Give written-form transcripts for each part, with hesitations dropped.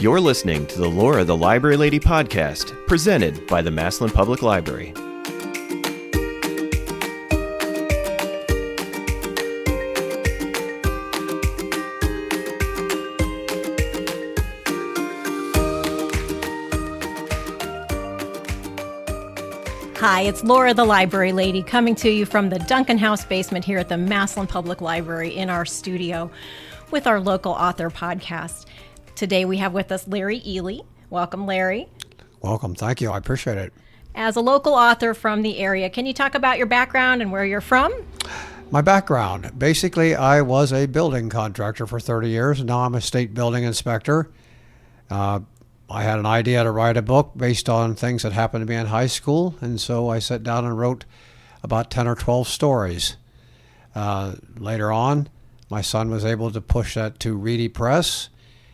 You're listening to the Laura the Library Lady podcast, presented by the Massillon Public Library. Hi, it's Laura the Library Lady coming to you from the Duncan House basement here at the Massillon Public Library in our studio with our local author podcast. Today we have with us Larry Eley. Welcome, Larry. Welcome. Thank you. I appreciate it. As a local author from the area, can you talk about your background and where you're from? My background. Basically, I was a building contractor for 30 years. And now I'm a state building inspector. I had an idea to write a book based on things that happened to me in high school, and so I sat down and wrote about 10 or 12 stories. Later on, my son was able to push that to Reedy Press,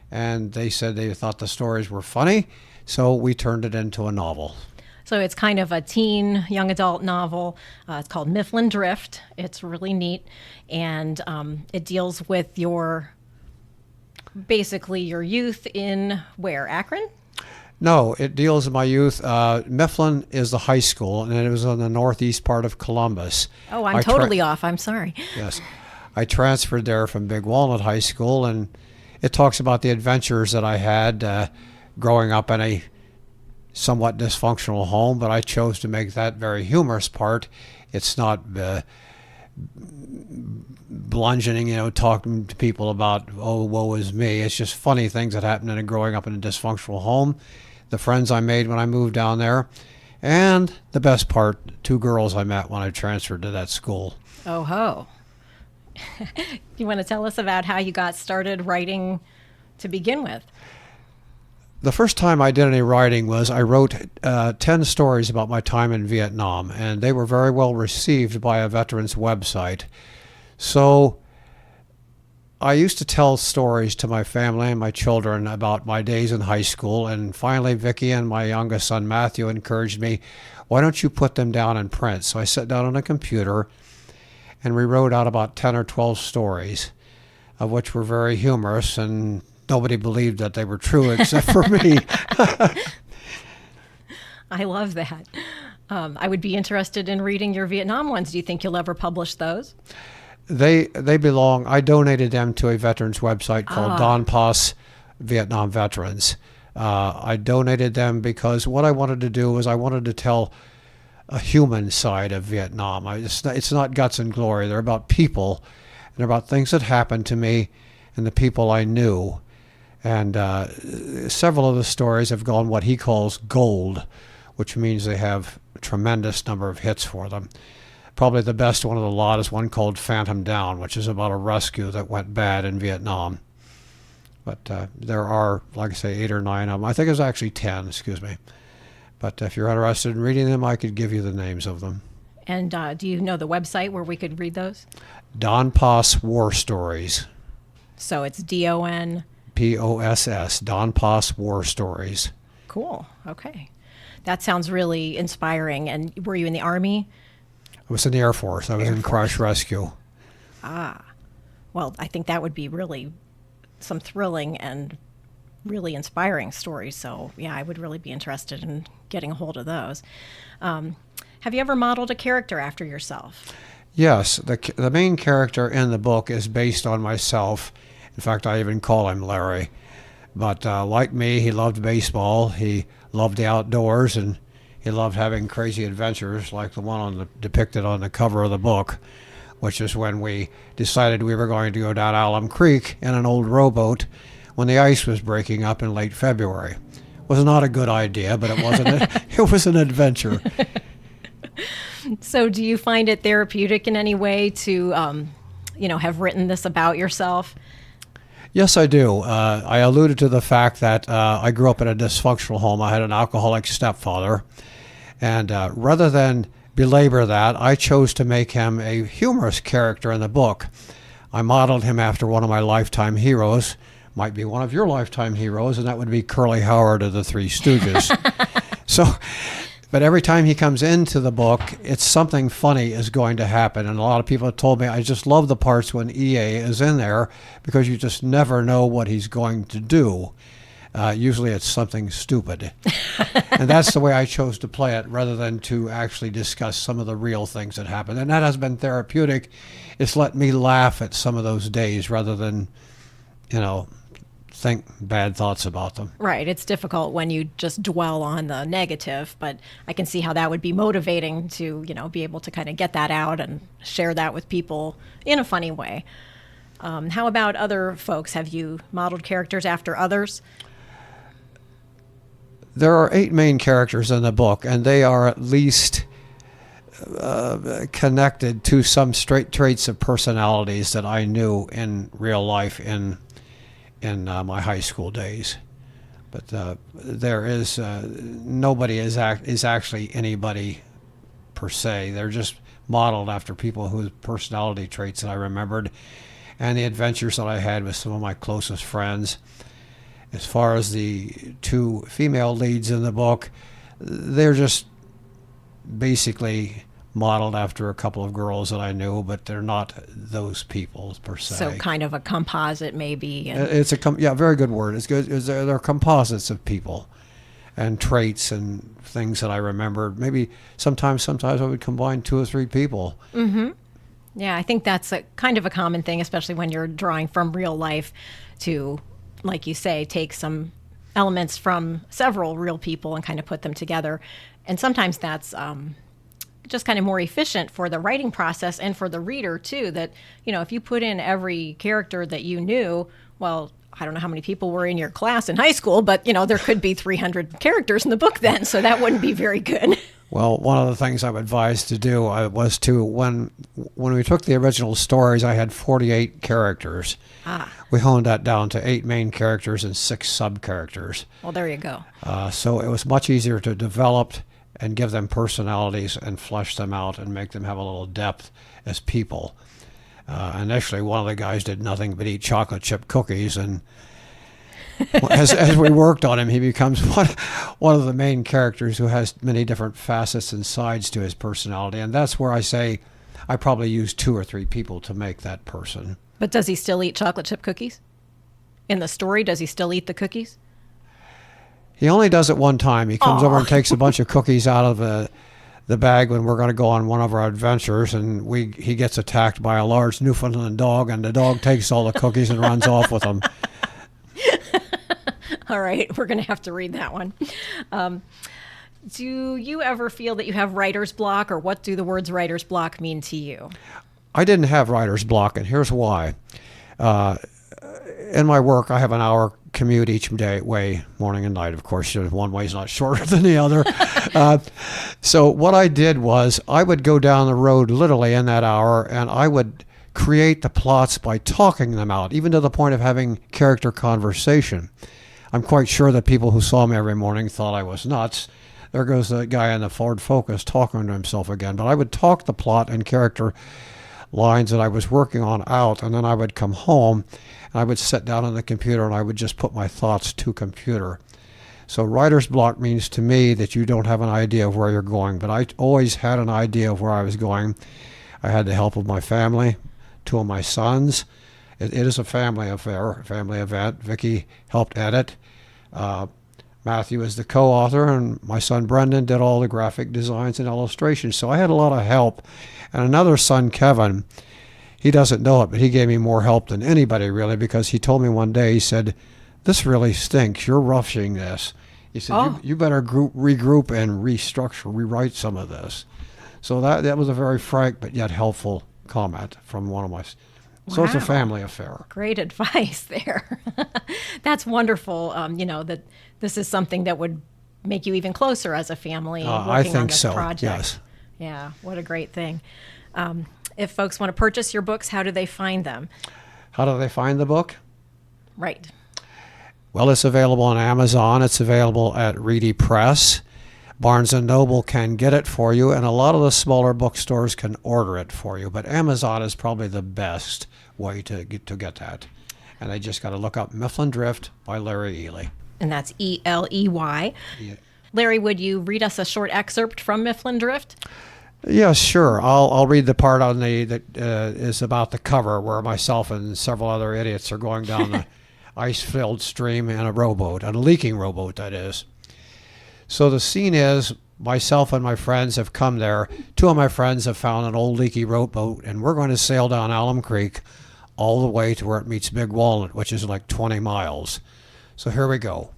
and they said they thought the stories were funny, so we turned it into a novel. So it's kind of a teen, young adult novel. It's called Mifflin Drift. It's really neat, and it deals with basically your youth in where? Akron? No, it deals with my youth. Mifflin is the high school, and it was in the northeast part of Columbus. Oh, I'm totally off. I'm sorry. Yes. I transferred there from Big Walnut High School, and it talks about the adventures that I had growing up in a somewhat dysfunctional home, but I chose to make that very humorous part. It's not bludgeoning, talking to people about, oh, woe is me. It's just funny things that happened in growing up in a dysfunctional home, the friends I made when I moved down there, and the best part, 2 girls I met when I transferred to that school. Oh ho. You want to tell us about how you got started writing to begin with? The first time I did any writing was I wrote 10 stories about my time in Vietnam, and they were very well received by a veterans website. So I used to tell stories to my family and my children about my days in high school, and finally Vicki and my youngest son Matthew encouraged me, why don't you put them down in print? So I sat down on a computer and we wrote out about 10 or 12 stories, of which were very humorous, and nobody believed that they were true except for me. I love that. I would be interested in reading your Vietnam ones. Do you think you'll ever publish those? They belong. I donated them to a veterans website called Don Pos Vietnam Veterans. I donated them because what I wanted to do was I wanted to tell a human side of Vietnam. It's not guts and glory. They're about people, and they're about things that happened to me and the people I knew. And several of the stories have gone what he calls gold, which means they have a tremendous number of hits for them. Probably the best one of the lot is one called Phantom Down, which is about a rescue that went bad in Vietnam. But there are, like I say, 8 or 9 of them. I think it's actually 10, excuse me. But if you're interested in reading them, I could give you the names of them. And do you know the website where we could read those? Don Pos War Stories. So it's DON? POSS, Don Pos War Stories. Cool. Okay. That sounds really inspiring. And were you in the Army? I was in the Air Force. I was in crash rescue. Well, I think that would be really some thrilling and really inspiring stories. So, yeah, I would really be interested in getting a hold of those. Have you ever modeled a character after yourself? Yes. The main character in the book is based on myself. In fact, I even call him Larry. But like me, he loved baseball. He loved the outdoors, and he loved having crazy adventures like the one depicted on the cover of the book, which is when we decided we were going to go down Alum Creek in an old rowboat when the ice was breaking up in late February. It was not a good idea, but it was an adventure. So do you find it therapeutic in any way to, have written this about yourself? Yes, I do. I alluded to the fact that I grew up in a dysfunctional home. I had an alcoholic stepfather. And rather than belabor that, I chose to make him a humorous character in the book. I modeled him after one of my lifetime heroes, might be one of your lifetime heroes, and that would be Curly Howard of the Three Stooges. But every time he comes into the book, it's something funny is going to happen. And a lot of people have told me, I just love the parts when EA is in there because you just never know what he's going to do. Usually it's something stupid. And that's the way I chose to play it, rather than to actually discuss some of the real things that happen. And that has been therapeutic. It's let me laugh at some of those days rather than, think bad thoughts about them. Right. It's difficult when you just dwell on the negative, but I can see how that would be motivating to, be able to kind of get that out and share that with people in a funny way. How about other folks? Have you modeled characters after others? There are 8 main characters in the book, and they are at least connected to some straight traits of personalities that I knew in real life in my high school days. But there is nobody is actually anybody per se. They're just modeled after people whose personality traits that I remembered, and the adventures that I had with some of my closest friends. As far as the 2 female leads in the book, they're just basically modeled after a couple of girls that I knew, but they're not those people per se. So kind of a composite, maybe. It's a very good word. It's good. They're composites of people and traits and things that I remember. Maybe sometimes I would combine 2 or 3 people. Mm-hmm. Yeah, I think that's a kind of a common thing, especially when you're drawing from real life to, like you say, take some elements from several real people and kind of put them together. And sometimes that's just kind of more efficient for the writing process and for the reader too, that, if you put in every character that you knew, well, I don't know how many people were in your class in high school, but, there could be 300 characters in the book then, so that wouldn't be very good. Well, one of the things I'm advised to do was to, when we took the original stories, I had 48 characters. We honed that down to 8 main characters and 6 sub-characters. Well, there you go. So it was much easier to develop and give them personalities and flesh them out and make them have a little depth as people. Initially, one of the guys did nothing but eat chocolate chip cookies, and as we worked on him, he becomes one of the main characters who has many different facets and sides to his personality. And that's where I say I probably used 2 or 3 people to make that person. But does he still eat chocolate chip cookies? In the story, does he still eat the cookies? He only does it one time. He comes over and takes a bunch of cookies out of the bag when we're going to go on one of our adventures, and he gets attacked by a large Newfoundland dog, and the dog takes all the cookies and runs off with them. All right, we're going to have to read that one. Do you ever feel that you have writer's block, or what do the words writer's block mean to you? I didn't have writer's block, and here's why. In my work, I have an hour commute each way, morning and night. Of course, one way is not shorter than the other. So what I did was I would go down the road literally in that hour, and I would create the plots by talking them out, even to the point of having character conversation. I'm quite sure that people who saw me every morning thought I was nuts. There goes the guy in the Ford Focus talking to himself again. But I would talk the plot and character lines that I was working on out, and then I would come home and I would sit down on the computer and I would just put my thoughts to computer. So writer's block means to me that you don't have an idea of where you're going, but I always had an idea of where I was going. I had the help of my family, 2 of my sons. It is a family affair, a family event. Vicki helped edit. Matthew is the co-author, and my son Brendan did all the graphic designs and illustrations. So I had a lot of help. And another son, Kevin, he doesn't know it, but he gave me more help than anybody really, because he told me one day, he said, "This really stinks. You're rushing this." He said, you better regroup and restructure, rewrite some of this. So that was a very frank but yet helpful comment from one of my... So it's a family affair. Great advice there. That's wonderful, that this is something that would make you even closer as a family working on this project. Yes. Yeah, what a great thing. If folks want to purchase your books, how do they find them? How do they find the book? Right. Well, it's available on Amazon. It's available at Reedy Press. Barnes & Noble can get it for you, and a lot of the smaller bookstores can order it for you. But Amazon is probably the best way to get that. And they just got to look up Mifflin Drift by Larry Eley. And that's Eley. Yeah. Larry, would you read us a short excerpt from Mifflin Drift? Yeah, sure. I'll read the part that is about the cover, where myself and several other idiots are going down ice-filled stream in a rowboat, a leaking rowboat, that is. So the scene is, myself and my friends have come there. Two of my friends have found an old leaky rowboat, and we're going to sail down Alum Creek all the way to where it meets Big Walnut, which is like 20 miles. So here we go.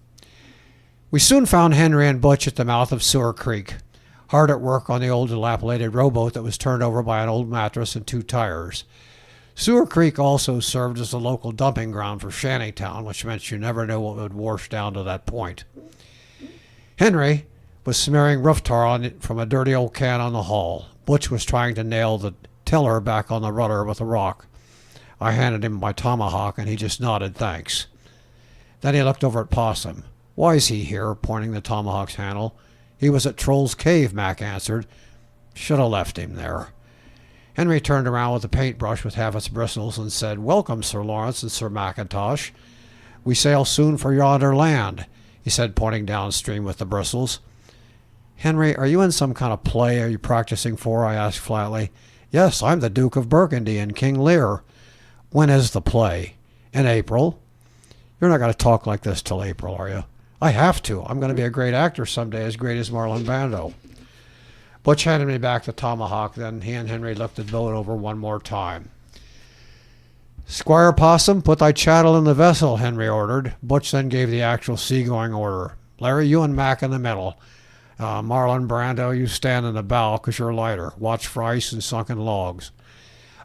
We soon found Henry and Butch at the mouth of Sewer Creek, hard at work on the old dilapidated rowboat that was turned over by an old mattress and 2 tires. Sewer Creek also served as the local dumping ground for Shantytown, which meant you never knew what would wash down to that point. Henry was smearing roof tar on it from a dirty old can on the hull. Butch was trying to nail the tiller back on the rudder with a rock. I handed him my tomahawk, and he just nodded thanks. Then he looked over at Possum. "Why is he here?" pointing the tomahawk's handle. "He was at Troll's Cave," Mac answered. "Should have left him there." Henry turned around with a paintbrush with half its bristles and said, "Welcome, Sir Lawrence and Sir Mackintosh. We sail soon for yonder land," he said, pointing downstream with the bristles. "Henry, are you in some kind of play are you practicing for?" I asked flatly. "Yes, I'm the Duke of Burgundy in King Lear." "When is the play?" "In April." "You're not going to talk like this till April, are you?" "I have to. I'm going to be a great actor someday, as great as Marlon Brando." Butch handed me back the tomahawk, then he and Henry looked the boat over one more time. "Squire Possum, put thy chattel in the vessel," Henry ordered. Butch then gave the actual seagoing order. "Larry, you and Mac in the middle. Marlon Brando, you stand in the bow, 'cause you're lighter. Watch for ice and sunken logs.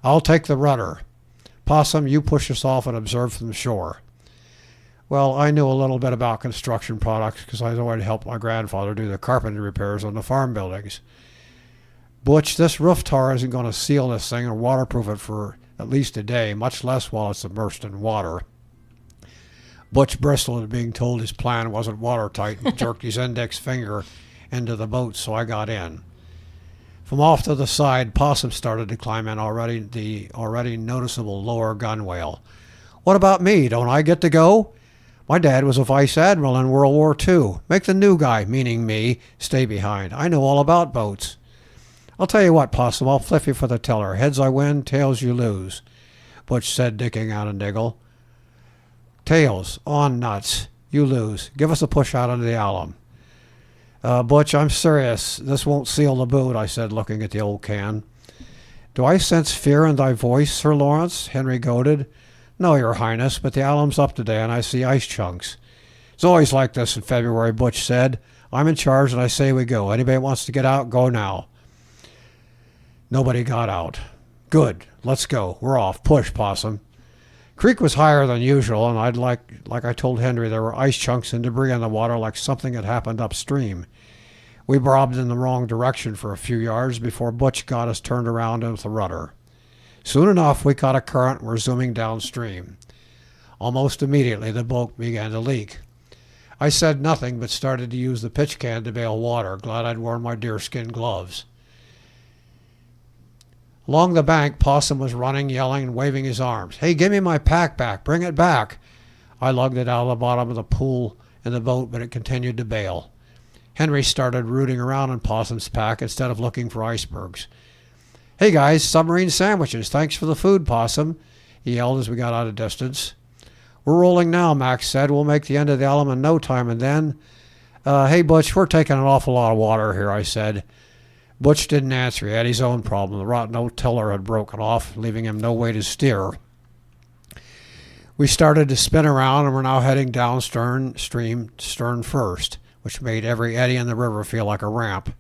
I'll take the rudder. Possum, you push us off and observe from the shore." Well, I knew a little bit about construction products because I'd already helped my grandfather do the carpentry repairs on the farm buildings. "Butch, this roof tar isn't going to seal this thing or waterproof it for at least a day, much less while it's immersed in water." Butch bristled at being told his plan wasn't watertight and jerked his index finger into the boat, so I got in. From off to the side, Possum started to climb in the already noticeable lower gunwale. "What about me? Don't I get to go? My dad was a vice admiral in World War II. Make the new guy," meaning me, "stay behind. I know all about boats." "I'll tell you what, Possum, I'll flip you for the tiller. Heads I win, tails you lose," Butch said, dicking out a niggle. "Tails. On nuts. You lose. Give us a push out into the alum." "Butch, I'm serious. This won't seal the boat," I said, looking at the old can. "Do I sense fear in thy voice, Sir Lawrence?" Henry goaded. "No, Your Highness, but the alum's up today and I see ice chunks." "It's always like this in February," Butch said. "I'm in charge and I say we go. Anybody wants to get out, go now." Nobody got out. "Good. Let's go. We're off. Push, Possum." Creek was higher than usual, and like I told Henry, there were ice chunks and debris in the water like something had happened upstream. We bobbed in the wrong direction for a few yards before Butch got us turned around with the rudder. Soon enough, we caught a current and were zooming downstream. Almost immediately, the boat began to leak. I said nothing, but started to use the pitch can to bail water, glad I'd worn my deerskin gloves. Along the bank, Possum was running, yelling, and waving his arms. "Hey, give me my pack back. Bring it back." I lugged it out of the bottom of the pool in the boat, but it continued to bail. Henry started rooting around in Possum's pack instead of looking for icebergs. "Hey, guys, submarine sandwiches. Thanks for the food, Possum," he yelled as we got out of distance. "We're rolling now," Max said. "We'll make the end of the alum in no time, and then—" "Hey, Butch, we're taking an awful lot of water here," I said. Butch didn't answer. He had his own problem. The rotten old tiller had broken off, leaving him no way to steer. We started to spin around and were now heading downstream, stern first, which made every eddy in the river feel like a ramp.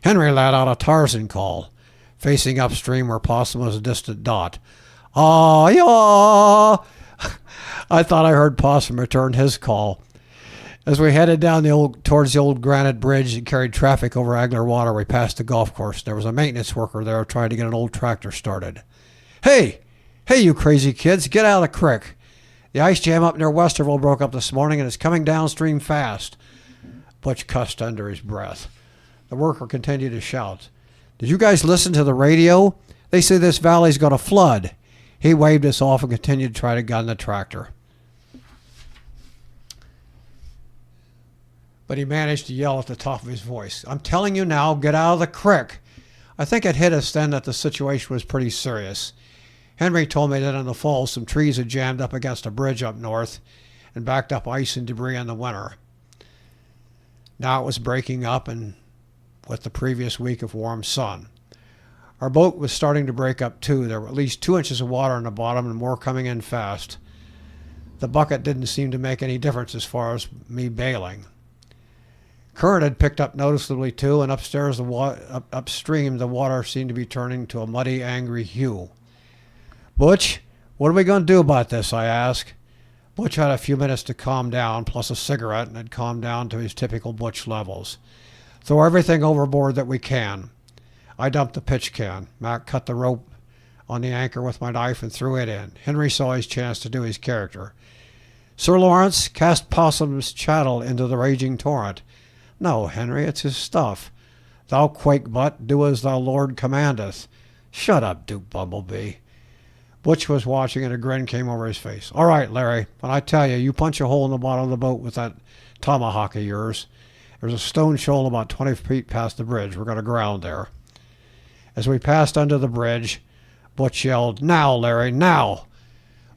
Henry let out a Tarzan call, facing upstream where Possum was a distant dot. "Aw, yaw!" I thought I heard Possum return his call. As we headed down towards the old granite bridge that carried traffic over Agler Water, we passed the golf course. There was a maintenance worker there trying to get an old tractor started. Hey, you crazy kids, get out of the creek. The ice jam up near Westerville broke up this morning and it's coming downstream fast." Butch cussed under his breath. The worker continued to shout. "Did you guys listen to the radio? They say this valley's going to flood." He waved us off and continued to try to gun the tractor. But he managed to yell at the top of his voice, "I'm telling you now, get out of the creek." I think it hit us then that the situation was pretty serious. Henry told me that in the fall some trees had jammed up against a bridge up north and backed up ice and debris in the winter. Now it was breaking up, and with the previous week of warm sun. Our boat was starting to break up too. There were at least 2 inches of water on the bottom and more coming in fast. The bucket didn't seem to make any difference as far as me bailing. Current had picked up noticeably too, and upstream the water seemed to be turning to a muddy, angry hue. "Butch, what are we going to do about this?" I asked. Butch had a few minutes to calm down, plus a cigarette, and had calmed down to his typical Butch levels. "Throw everything overboard that we can." I dumped the pitch can. Mac cut the rope on the anchor with my knife and threw it in. Henry saw his chance to do his character. "Sir Lawrence, cast Possum's chattel into the raging torrent." "No, Henry, it's his stuff." "Thou quake butt, do as thou Lord commandeth." "Shut up, Duke Bumblebee." Butch was watching, and a grin came over his face. "All right, Larry, but I tell you punch a hole in the bottom of the boat with that tomahawk of yours. There's a stone shoal about 20 feet past the bridge. We're going to ground there." As we passed under the bridge, Butch yelled, "Now, Larry, now!"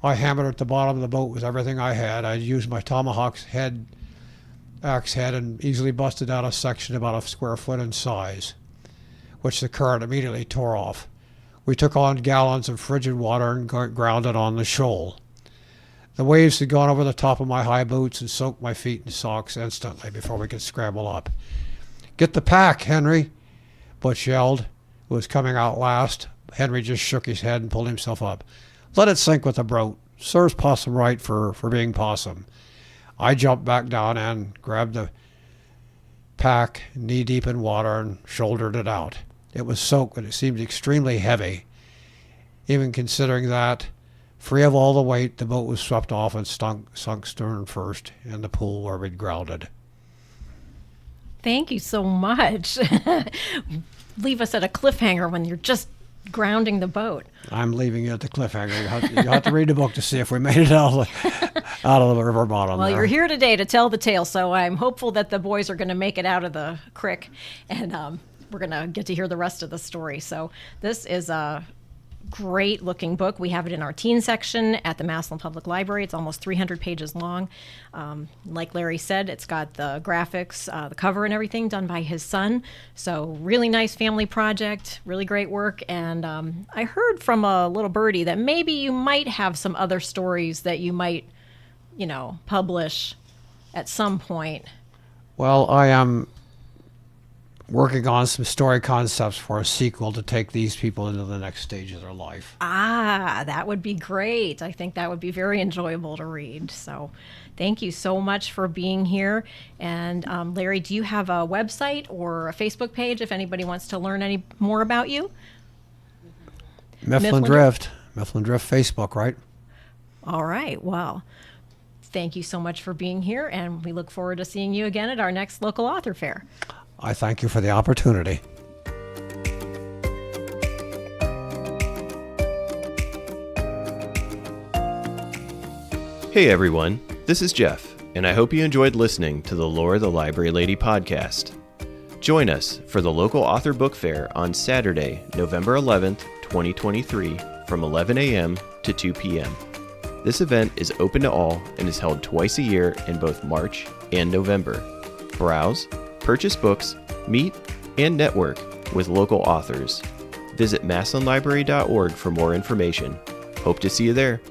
I hammered at the bottom of the boat with everything I had. I used my tomahawk's axe head and easily busted out a section about a square foot in size, which the current immediately tore off. We took on gallons of frigid water and grounded on the shoal. The waves had gone over the top of my high boots and soaked my feet and socks instantly before we could scramble up. "Get the pack, Henry," Butch yelled, who was coming out last. Henry just shook his head and pulled himself up. "Let it sink with the boat. Serves Possum right for being Possum." I jumped back down and grabbed the pack knee-deep in water and shouldered it out. It was soaked, but it seemed extremely heavy. Even considering that, free of all the weight, the boat was swept off and sunk stern first in the pool where we'd grounded. Thank you so much. Leave us at a cliffhanger when you're just grounding the boat. I'm leaving you at the cliffhanger. You have to read the book to see if we made it out of the river bottom. Well, there. you're here today to tell the tale, so I'm hopeful that the boys are going to make it out of the creek, and we're going to get to hear the rest of the story. So this is a great looking book. We have it in our teen section at the Massillon Public Library. It's almost 300 pages long. Like Larry said, it's got the graphics, the cover and everything done by his son. So really nice family project, really great work. And I heard from a little birdie that maybe you might have some other stories that you might, publish at some point. Well, I am working on some story concepts for a sequel to take these people into the next stage of their life. Ah, that would be great. I think that would be very enjoyable to read. So thank you so much for being here. And Larry, do you have a website or a Facebook page if anybody wants to learn any more about you? Mifflin Drift Facebook, right? All right. Well, thank you so much for being here, and we look forward to seeing you again at our next local author fair. I thank you for the opportunity. Hey everyone, this is Jeff, and I hope you enjoyed listening to the Lore the Library Lady podcast. Join us for the local author book fair on Saturday, November 11th, 2023, from 11 a.m. to 2 p.m. This event is open to all and is held twice a year in both March and November. Browse, purchase books, meet, and network with local authors. Visit massillonlibrary.org for more information. Hope to see you there.